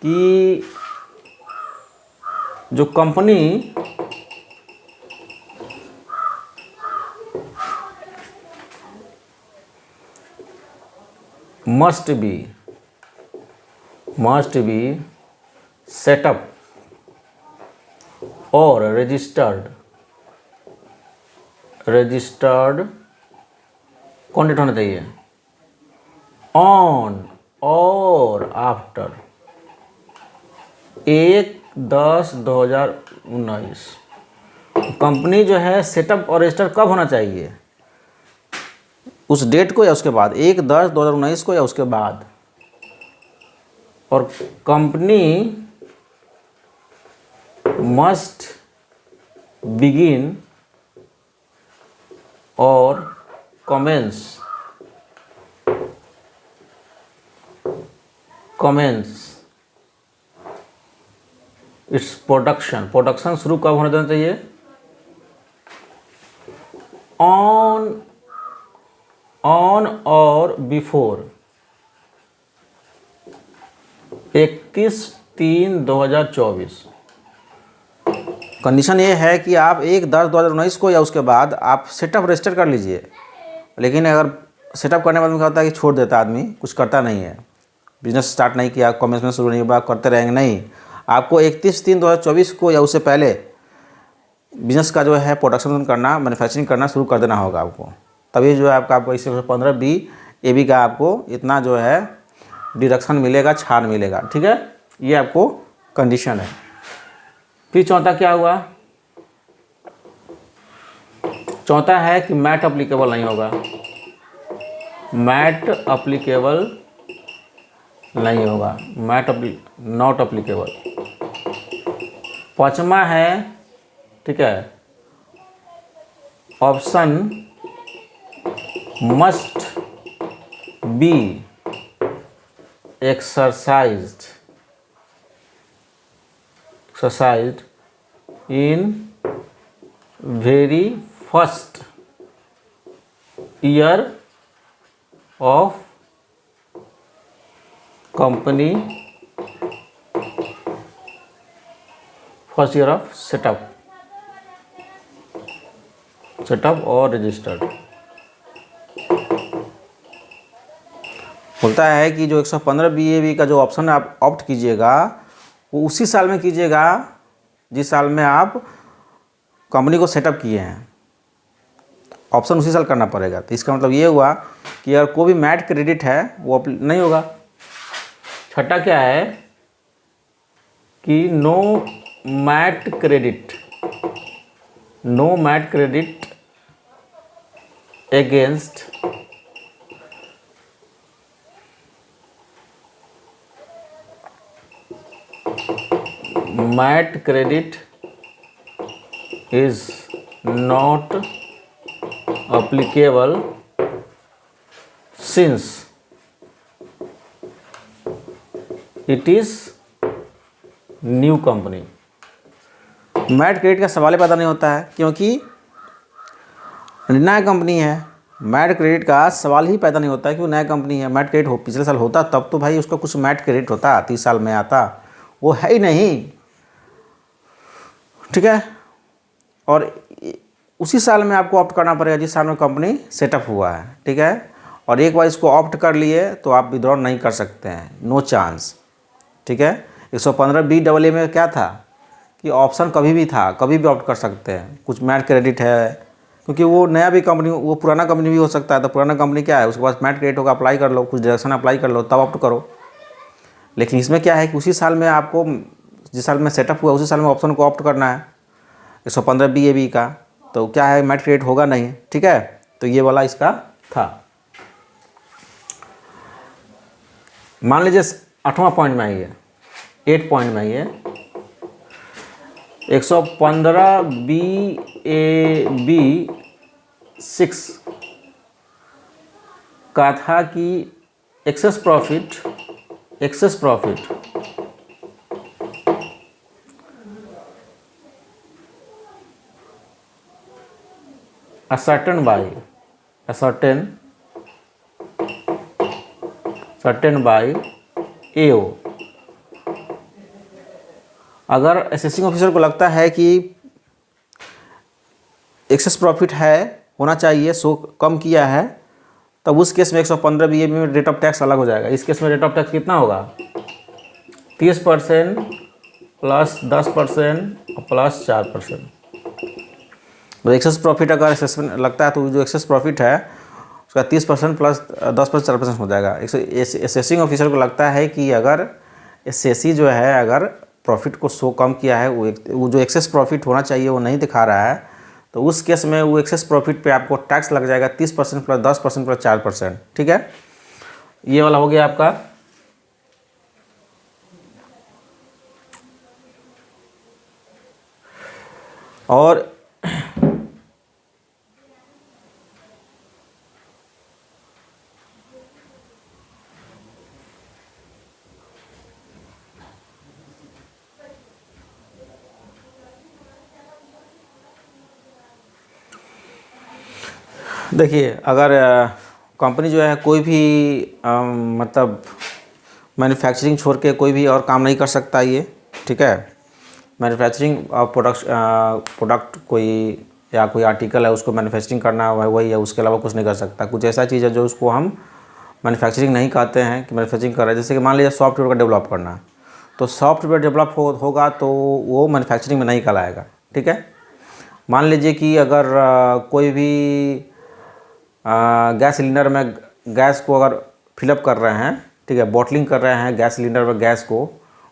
कि जो company must be set up or registered कौन डेट होना चाहिए, ऑन और आफ्टर 1/10/2019। कंपनी जो है सेटअप और रजिस्टर कब होना चाहिए, उस डेट को या उसके बाद, 1/10/2019 को या उसके बाद। और कंपनी मस्ट बिगिन और कमेंस इट्स प्रोडक्शन शुरू कब होना देना चाहिए, ऑन और बिफोर 31/3/2024। कंडीशन ये है कि आप 1/10/2019 को या उसके बाद आप सेटअप रजिस्टर कर लीजिए। लेकिन अगर सेटअप करने के बाद क्या होता है कि छोड़ देता आदमी, कुछ करता नहीं है, बिजनेस स्टार्ट नहीं किया, कॉमेंसमेंट शुरू नहीं हुआ, करते रहेंगे नहीं। आपको 31/3/2024 को या उससे पहले बिजनेस का जो है प्रोडक्शन करना, मैन्युफैक्चरिंग करना शुरू कर देना होगा आपको, तभी जो है आपको इससे 15B AB का आपको इतना जो है डिडक्शन मिलेगा, छाड़ मिलेगा। ठीक है, ये आपको कंडीशन है। फिर चौथा क्या हुआ, चौथा है कि मैट अप्लीकेबल नहीं होगा, मैट अप्लीकेबल नहीं होगा, नॉट अप्लीकेबल। पांचवा है, ठीक है, option must be exercised in very first year of company, first year of setup और रजिस्टर्ड। बोलता है कि जो 115 BAB का जो ऑप्शन आप ऑप्ट कीजिएगा वो उसी साल में कीजिएगा जिस साल में आप कंपनी को सेटअप किए हैं, ऑप्शन उसी साल करना पड़ेगा। तो इसका मतलब ये हुआ कि अगर कोई भी मैट क्रेडिट है वो नहीं होगा। छठा क्या है कि no MAT credit against MAT credit is not applicable since it is new company। MAT credit का सवाल पैदा नहीं होता है क्योंकि नया कंपनी है। मैट क्रेडिट का सवाल ही पैदा नहीं होता है क्योंकि नया कंपनी है। मैट क्रेडिट पिछले साल होता तब तो भाई उसका कुछ मैट क्रेडिट होता, 30 साल में आता, वो है ही नहीं। ठीक है, और उसी साल में आपको ऑप्ट करना पड़ेगा जिस साल में कंपनी सेटअप हुआ है। ठीक है, और एक बार इसको ऑप्ट कर लिए तो आप विड्रॉ नहीं कर सकते हैं, नो चांस। ठीक है, 115BAA में क्या था कि ऑप्शन कभी भी था, कभी भी ऑप्ट कर सकते हैं। कुछ मैट क्रेडिट है क्योंकि वो नया भी कंपनी, वो पुराना कंपनी भी हो सकता है, तो पुराना कंपनी क्या है उसके पास मैट क्रेडिट होगा, अप्लाई कर लो, कुछ डायरेक्शन अप्लाई कर लो, तब ऑप्ट करो। लेकिन इसमें क्या है कि उसी साल में आपको, जिस साल में सेटअप हुआ उसी साल में ऑप्शन को ऑप्ट करना है 115BAB का, तो क्या है मैट क्रेडिट होगा नहीं। ठीक है, तो ये वाला इसका था। मान लीजिए 8वां पॉइंट में आइए, 8 पॉइंट में आइए, 115BAB6 का था कि access profit ascertain by AO। अगर असेसिंग ऑफिसर को लगता है कि एक्सेस प्रॉफिट है, होना चाहिए, सो कम किया है, तब उस केस में 115BAB में रेट ऑफ टैक्स अलग हो जाएगा। इस केस में रेट ऑफ टैक्स कितना होगा, 30% प्लस 10% प्लस 4%। तो एक्सेस प्रॉफिट अगर असेसमेंट लगता है तो जो एक्सेस प्रॉफिट है उसका 30% प्लस 10% 4% हो जाएगा। असेसिंग ऑफिसर को लगता है कि अगर एसएससी जो है अगर प्रॉफिट को शो कम किया है, वो जो एक्सेस प्रॉफिट होना चाहिए वो नहीं दिखा रहा है, तो उस केस में वो एक्सेस प्रॉफिट पे आपको टैक्स लग जाएगा 30% प्लस 10% प्लस 4%। ठीक है, ये वाला हो गया आपका। और देखिए, अगर कंपनी जो है कोई भी मतलब मैन्युफैक्चरिंग छोड़ के कोई भी और काम नहीं कर सकता ये। ठीक है, मैन्युफैक्चरिंग प्रोडक्ट कोई या कोई आर्टिकल है उसको मैन्युफैक्चरिंग करना है वही है, उसके अलावा कुछ नहीं कर सकता। कुछ ऐसा चीज़ है जो उसको हम मैन्युफैक्चरिंग नहीं कहते हैं कि मैन्युफैक्चरिंग कर रहे हैं। जैसे कि मान लीजिए सॉफ्टवेयर का डेवलप करना है, तो सॉफ्टवेयर डेवलप होगा तो वो मैन्युफैक्चरिंग में नहीं कहलाएगा। ठीक है। मान लीजिए कि अगर कोई भी गैस सिलेंडर में गैस को अगर फिलअप कर रहे हैं, ठीक है, बॉटलिंग कर रहे हैं गैस सिलेंडर में गैस को,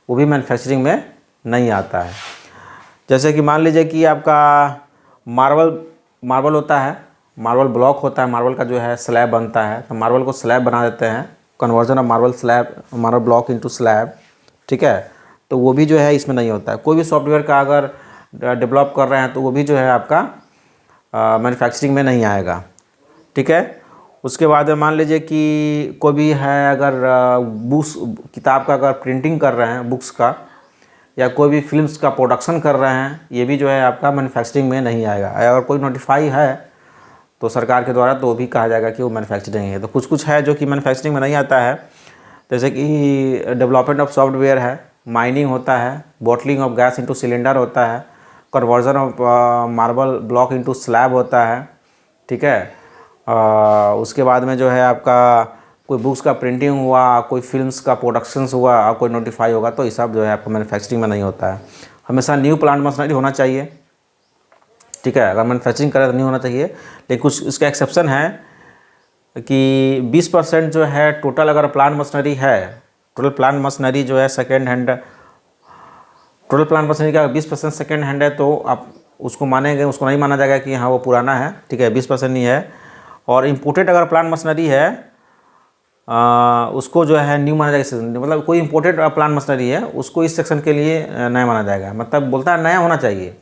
वो भी मैन्युफैक्चरिंग में नहीं आता है। जैसे कि मान लीजिए कि आपका मार्बल होता है, मार्बल ब्लॉक होता है, मार्बल का जो है स्लैब बनता है, तो मार्बल को स्लैब बना देते हैं, conversion of marble block into slab. ठीक है, तो वो भी जो है इसमें नहीं होता है। कोई भी सॉफ्टवेयर का अगर डेवलप कर रहे हैं तो वो भी जो है आपका मैन्युफैक्चरिंग में नहीं आएगा। ठीक है। उसके बाद में मान लीजिए कि कोई भी है अगर बुक्स किताब का अगर प्रिंटिंग कर रहे हैं बुक्स का, या कोई भी फिल्म्स का प्रोडक्शन कर रहे हैं, ये भी जो है आपका मैन्युफैक्चरिंग में नहीं आएगा। अगर कोई नोटिफाई है तो सरकार के द्वारा, तो वो भी कहा जाएगा कि वो मैन्युफैक्चरिंग है। तो कुछ कुछ है जो कि मैन्युफैक्चरिंग में नहीं आता है, जैसे कि डेवलपमेंट ऑफ सॉफ्टवेयर है, माइनिंग होता है, bottling of gas into cylinder होता है, conversion of marble block into slab होता है। ठीक है। उसके बाद में जो है आपका कोई बुक्स का प्रिंटिंग हुआ, कोई फिल्म्स का प्रोडक्शंस हुआ, कोई नोटिफाई होगा, तो ये सब जो है आपका मैन्युफैक्चरिंग में नहीं होता है। हमेशा न्यू प्लांट मशीनरी होना चाहिए। ठीक है, अगर मैन्युफैक्चरिंग करें तो नहीं होना चाहिए, लेकिन कुछ इसका एक्सेप्शन है कि 20% जो है टोटल अगर प्लांट मशीनरी है, टोटल प्लांट मशीनरी जो है second hand, total plant machinery का 20% सेकेंड हैंड है, तो आप उसको मानेंगे, उसको नहीं माना जाएगा कि हाँ वो पुराना है। ठीक है, 20% ही है। और इम्पोर्टेड अगर प्लांट मशीनरी है उसको जो है न्यू माना जाएगा। मतलब कोई इम्पोर्टेड प्लांट मशीनरी है उसको इस सेक्शन के लिए नया माना जाएगा। मतलब बोलता है नया होना चाहिए,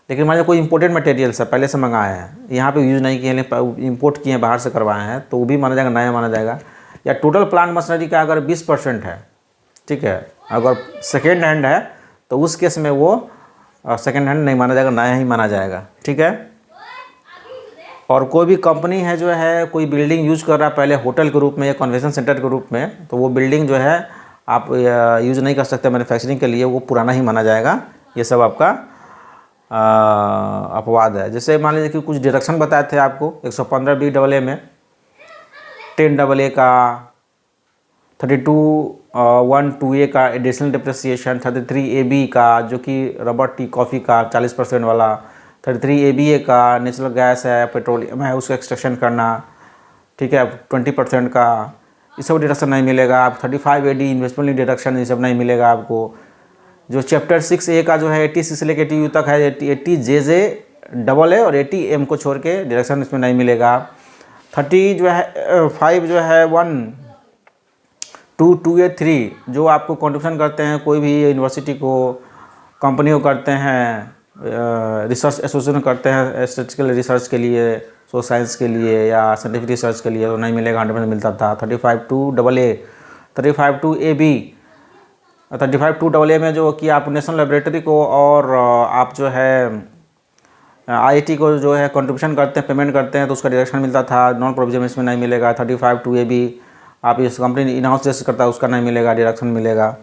लेकिन मान लीजिए कोई इम्पोर्टेड मटेरियल्स है, पहले से मंगाए हैं, यहाँ पे यूज़ नहीं किए हैं, इम्पोर्ट किए हैं, बाहर से करवाए हैं, तो वो भी माना जाएगा, नया माना जाएगा। या टोटल प्लांट मशीनरी का अगर 20% है, ठीक है, अगर सेकेंड हैंड है, तो उस केस में वो सेकेंड हैंड नहीं माना जाएगा, नया ही माना जाएगा। ठीक है। और कोई भी कंपनी है जो है कोई बिल्डिंग यूज़ कर रहा है पहले होटल के रूप में या कन्वेंशन सेंटर के रूप में, तो वो बिल्डिंग जो है आप यूज़ नहीं कर सकते मैन्युफैक्चरिंग के लिए, वो पुराना ही माना जाएगा। ये सब आपका अपवाद है। जैसे मान लीजिए कि कुछ डिडक्शन बताए थे आपको 115BAA में, 10AA का, 32(1)(2)A का एडिशनल डिप्रिसिएशन, 33AB का जो कि रबर टी कॉफ़ी का 40% वाला, 33ABA का नेचुरल गैस है, पेट्रोलियम है, उसका एक्सट्रैक्शन करना। ठीक है, 20% का, ये सब डिडक्शन नहीं मिलेगा। आप 35AD इन्वेस्टमेंट डिडक्शन, ये सब नहीं मिलेगा आपको। जो चैप्टर 6A का जो है 86 से लेकर 80U तक है, 80JJAA और 80M को छोड़ के डिडक्शन इसमें नहीं मिलेगा। 30 जो है 5 जो है 1 2 2A3 जो आपको कॉन्ट्रीब्यूशन करते हैं कोई भी यूनिवर्सिटी को, कंपनी को करते हैं, रिसर्च एसोसिएशन करते हैं स्टैटिस्टिकल रिसर्च के लिए, सोशल साइंस के लिए या साइंटिफिक रिसर्च के लिए, तो नहीं मिलेगा, 100% मिलता था। 35(2)AA, 35(2)AB, 35(2)AA में जो कि आप नेशनल लेबोरेटरी को और आप जो है IIT को जो है कंट्रीब्यूशन करते हैं, पेमेंट करते हैं, तो उसका डिडक्शन मिलता था। नॉन प्रोविजन इसमें नहीं मिलेगा। 35(2)AB आप इस कंपनी इन हाउस करता है उसका नहीं मिलेगा, डिडक्शन मिलेगा।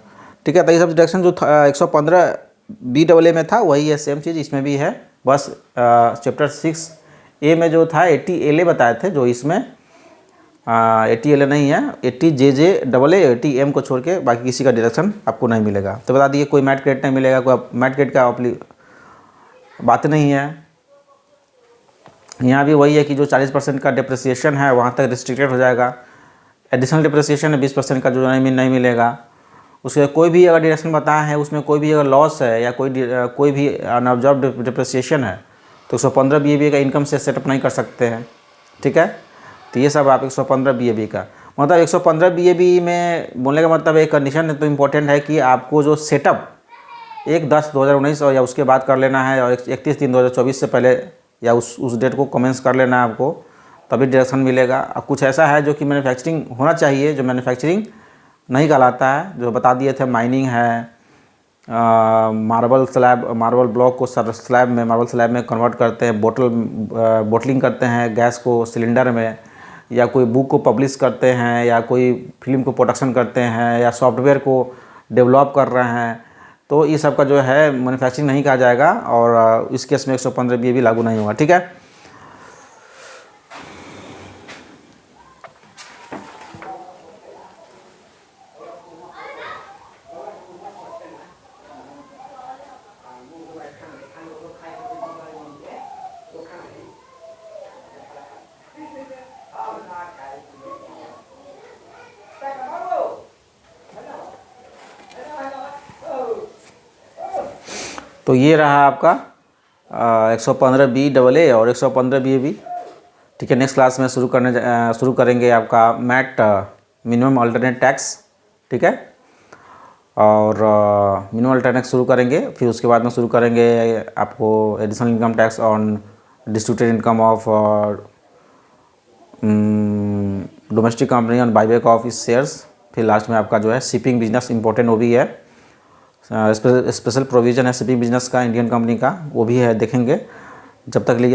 ठीक है, तो ये सब डिडक्शन जो 115BAA में था वही है, सेम चीज़ इसमें भी है। बस चैप्टर 6A में जो था 80LA बताए थे, जो इसमें 80LA नहीं है, 80JJAA 80M को छोड़ के बाकी किसी का डिडक्शन आपको नहीं मिलेगा। तो बता दिए, कोई मैट क्रेडिट नहीं मिलेगा, कोई मैट क्रेडिट का बात नहीं है। यहाँ भी वही है कि जो 40% का डिप्रिसिएशन है वहाँ तक रिस्ट्रिक्टेड हो जाएगा। एडिशनल डिप्रिसिएशन है 20% का, जो नहीं मिलेगा। उसके कोई भी अगर डिडक्शन बताया है उसमें कोई भी अगर लॉस है या कोई भी अनऑब्जर्व डिप्रिसिएशन है, तो 115BAA का इनकम से सेटअप नहीं कर सकते हैं। ठीक है, तो ये सब आप 115BAA का, मतलब 115BAA में बोलने का मतलब एक कंडीशन तो इम्पोर्टेंट है कि आपको जो सेटअप 1/10/2019 और या उसके बाद कर लेना है, और 31/3/2024 से पहले या उस डेट को कमेंस कर लेना है आपको, तभी डिडक्शन मिलेगा। अब कुछ ऐसा है जो कि मैन्युफैक्चरिंग होना चाहिए, जो मैन्युफैक्चरिंग नहीं कहलाता है, जो बता दिए थे। माइनिंग है, मार्बल ब्लॉक को मार्बल स्लैब में कन्वर्ट करते हैं, बोटलिंग करते हैं गैस को सिलेंडर में, या कोई बुक को पब्लिश करते हैं, या कोई फिल्म को प्रोडक्शन करते हैं, या सॉफ्टवेयर को डेवलप कर रहे हैं, तो ये सब का जो है मैन्युफैक्चरिंग नहीं कहा जाएगा, और इस केस में 115BAA भी लागू नहीं होगा। ठीक है। तो ये रहा आपका 115BAA और 115BAB। ठीक है, नेक्स्ट क्लास में शुरू करेंगे आपका मैट मिनिमम अल्टरनेट टैक्स। ठीक है, और मिनिमम अल्टरनेट टैक्स शुरू करेंगे, फिर उसके बाद में शुरू करेंगे आपको additional income tax on distributed income of domestic company on buyback of इस शेयर्स। फिर लास्ट में आपका जो है शिपिंग बिजनेस इंपॉर्टेंट वो भी है, स्पेशल प्रोविज़न है शिपिंग बिजनेस का इंडियन कंपनी का, वो भी है देखेंगे। जब तक लिए